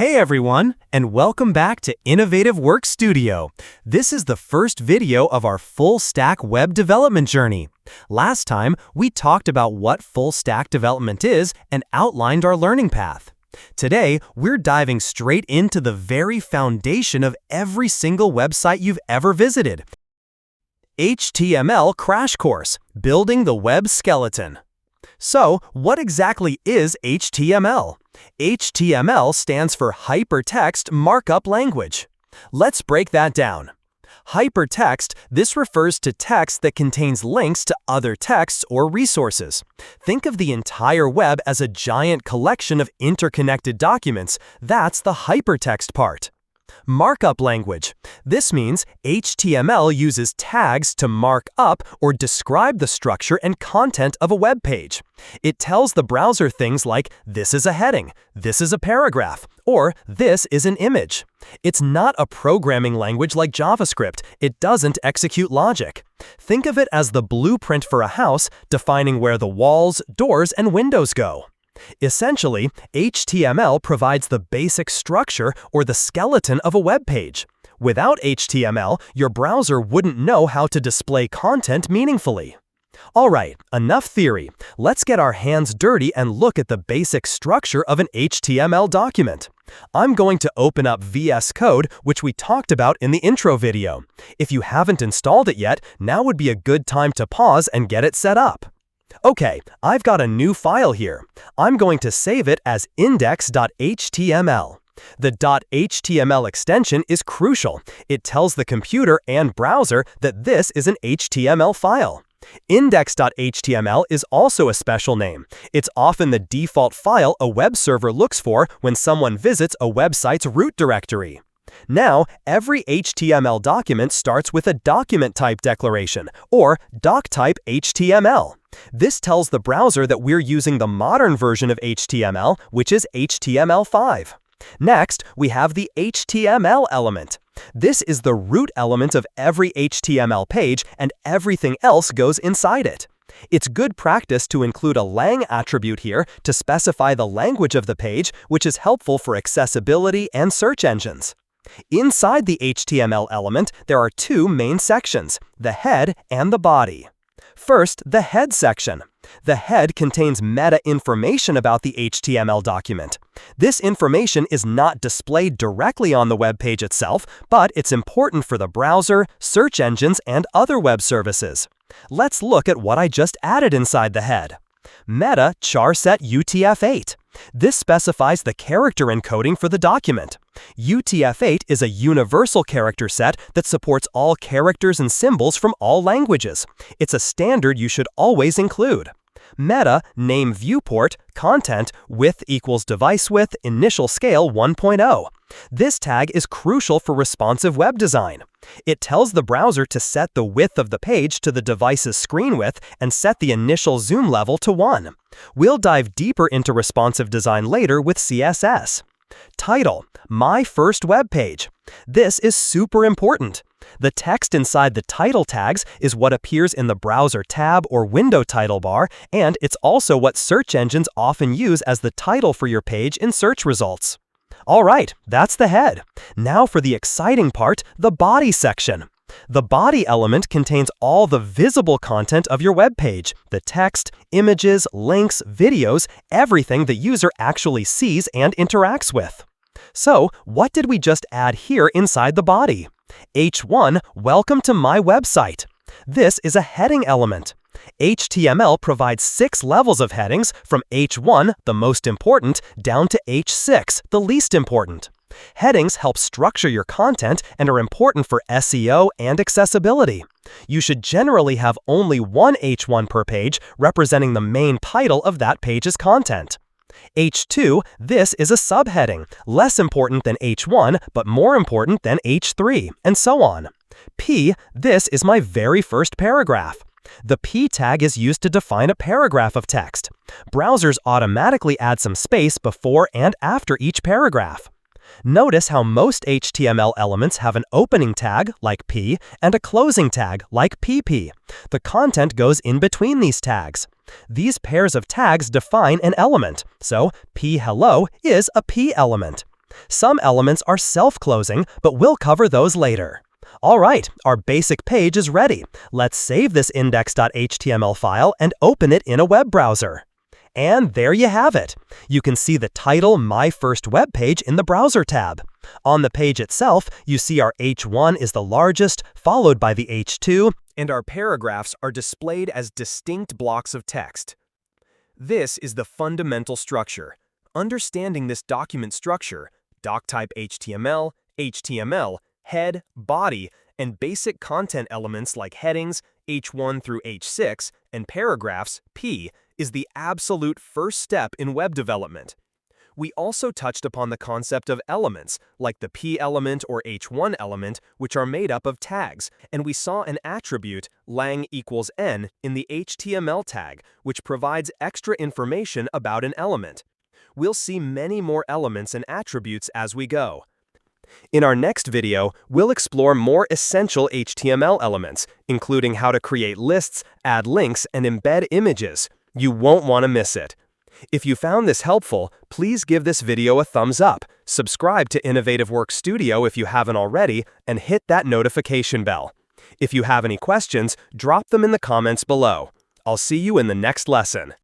Hey everyone, and welcome back to Innovative Work Studio. This is the first video of our full-stack web development journey. Last time, we talked about what full-stack development is and outlined our learning path. Today, we're diving straight into the very foundation of every single website you've ever visited. HTML Crash Course, Building the Web Skeleton. So, what exactly is HTML? HTML stands for HyperText Markup Language. Let's break that down. Hypertext, this refers to text that contains links to other texts or resources. Think of the entire web as a giant collection of interconnected documents. That's the hypertext part. Markup language. This means HTML uses tags to mark up or describe the structure and content of a web page. It tells the browser things like, this is a heading, this is a paragraph, or this is an image. It's not a programming language like JavaScript. It doesn't execute logic. Think of it as the blueprint for a house, defining where the walls, doors, and windows go. Essentially, HTML provides the basic structure or the skeleton of a web page. Without HTML, your browser wouldn't know how to display content meaningfully. Alright, enough theory. Let's get our hands dirty and look at the basic structure of an HTML document. I'm going to open up VS Code, which we talked about in the intro video. If you haven't installed it yet, now would be a good time to pause and get it set up. Okay, I've got a new file here. I'm going to save it as index.html. The .html extension is crucial. It tells the computer and browser that this is an HTML file. Index.html is also a special name. It's often the default file a web server looks for when someone visits a website's root directory. Now, every HTML document starts with a document type declaration, or doctype HTML. This tells the browser that we're using the modern version of HTML, which is HTML5. Next, we have the HTML element. This is the root element of every HTML page, and everything else goes inside it. It's good practice to include a lang attribute here to specify the language of the page, which is helpful for accessibility and search engines. Inside the HTML element, there are two main sections, the head and the body. First, the head section. The head contains meta information about the HTML document. This information is not displayed directly on the web page itself, but it's important for the browser, search engines, and other web services. Let's look at what I just added inside the head. Meta charset UTF-8. This specifies the character encoding for the document. UTF-8 is a universal character set that supports all characters and symbols from all languages. It's a standard you should always include. Meta name viewport content width equals device width initial scale 1.0. This tag is crucial for responsive web design. It tells the browser to set the width of the page to the device's screen width and set the initial zoom level to 1. We'll dive deeper into responsive design later with CSS. Title: My first web page. This is super important. The text inside the title tags is what appears in the browser tab or window title bar, and it's also what search engines often use as the title for your page in search results. Alright, that's the head. Now for the exciting part, the body section. The body element contains all the visible content of your web page, the text, images, links, videos, everything the user actually sees and interacts with. So, what did we just add here inside the body? H1, welcome to my website. This is a heading element. HTML provides 6 levels of headings from H1, the most important, down to H6, the least important. Headings help structure your content and are important for SEO and accessibility. You should generally have only one H1 per page, representing the main title of that page's content. H2, this is a subheading, less important than H1, but more important than H3, and so on. P, this is my very first paragraph. The P tag is used to define a paragraph of text. Browsers automatically add some space before and after each paragraph. Notice how most HTML elements have an opening tag, like P, and a closing tag, like PP. The content goes in between these tags. These pairs of tags define an element, so P hello is a P element. Some elements are self-closing, but we'll cover those later. All right, our basic page is ready. Let's save this index.html file and open it in a web browser. And there you have it. You can see the title My First Web Page in the Browser tab. On the page itself, you see our H1 is the largest, followed by the H2, and our paragraphs are displayed as distinct blocks of text. This is the fundamental structure. Understanding this document structure, doctype HTML, HTML, head, body, and basic content elements like headings, H1 through H6, and paragraphs, P, is the absolute first step in web development. We also touched upon the concept of elements, like the P element or H1 element, which are made up of tags, and we saw an attribute, lang equals n, in the HTML tag, which provides extra information about an element. We'll see many more elements and attributes as we go. In our next video, we'll explore more essential HTML elements, including how to create lists, add links, and embed images. You won't want to miss it. If you found this helpful, please give this video a thumbs up, subscribe to Innovative Work Studio if you haven't already, and hit that notification bell. If you have any questions, drop them in the comments below. I'll see you in the next lesson.